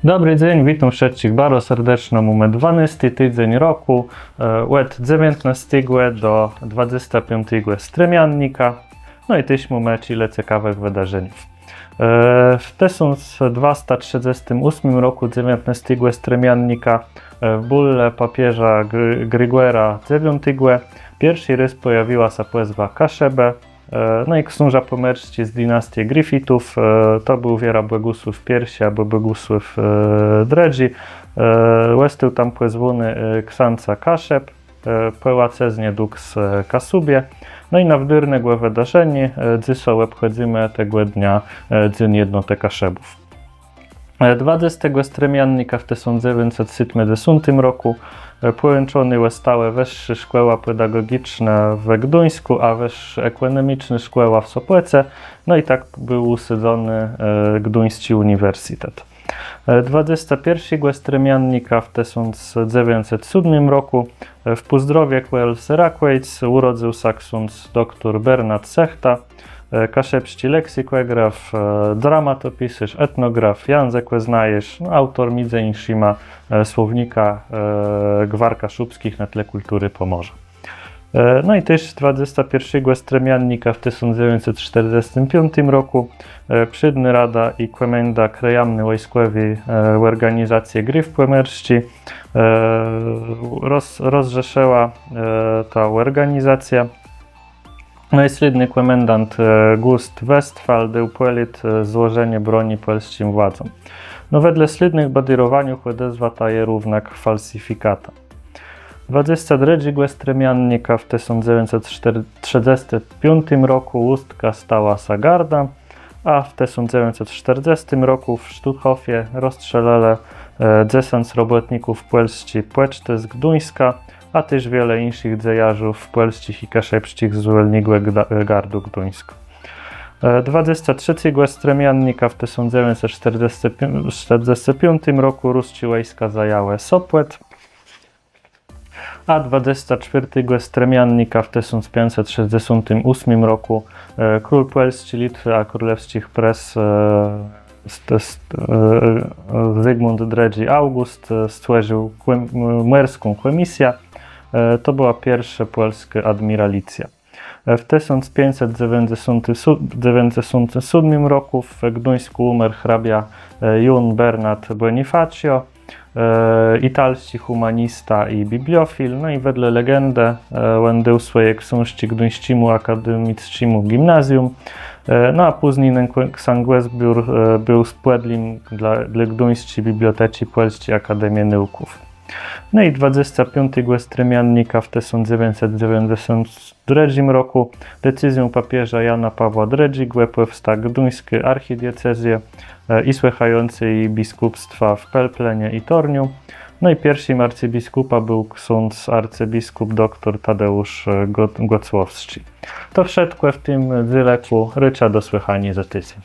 Dobry dzień, witam wszystkich bardzo serdecznie. Mamy 12 tydzień roku, od 19 do 25 stremiannika. No i też mamy ile ciekawych wydarzeń. W 1238 roku 19 stremiannika w bulle papieża Grigora IX pierwszy raz pojawiła się nazwa Kaszebę. No i książę pomerczci z dynastii Griffithów, to był wiera Bogusław I albo Bogusław III. Łestył tam pozwony księdza Kaszeb, pełaceznie dux Kasubie. No i na wdyrnego wydarzenie dzisiaj obchodzimy tego dnia Dzień Jednoty Kaszebów. 20 stremiannika w 1970 roku połączone zostały wyższe szkoły pedagogiczne w Gdyńsku, a wyższe ekonomiczne szkoły w Sopłece. No i tak był usadzony Gdyński Uniwersytet. 21 stremiannika w 1907 roku w Puzdrowie koło Syracuse urodził się ksiądz dr Bernard Sechta, kaszebski leksikograf, dramatopisarz, etnograf, język znajesz, autor między innymi słownika gwar kaszubskich na tle kultury Pomorza. No i też 21 stremiannika w 1945 roku Przydny Rada i Komenda Krajamny Wojskowej organizacji Gry w Pomerczci rozrzeszyła ta organizacja. No i slidny komendant Gust Westphal dał polecenie złożenie broni polskim władzom. No wedle slidnych badirowaniów odezwa ta je równak falsyfikata. 22 stremiannika w 1935 roku Ustka stała Sagarda, a w 1940 roku w Sztuthofie rozstrzelali 10 robotników polskich poczty z Gdyńska, a też wiele innych dzejarzów polskich i kaszebskich z Wolnego Gardu Gdyńska. 23 stremiannika w 1945 roku ruskie wojska zajęły Sopłet, a 24 stremiannika w 1568 roku król polski, Litwy, a królewskich pres Zygmunt III August stworzył merską komisję. To była pierwsza polska admiralicja. W 1597 roku w Gdyńsku umarł hrabia Jun Bernard Bonifacio, italski humanista i bibliofil. No i wedle legendy on dał swoje książki Gdyńskiemu Akademickiemu Gimnazjum. No a później książęzbiór był spłedlim dla Gdyńskiej Biblioteki Polskiej Akademii Nauków. No i 25 stremiannika w 1992 roku decyzją papieża Jana Pawła II powstała gdyńska archidiecezja i słychające biskupstwa w Pelplenie i Torniu. No i pierwszym arcybiskupa był ksiądz arcybiskup dr Tadeusz Gocłowski. To wszystko w tym dyleku. Rycza do słychania za tydzień.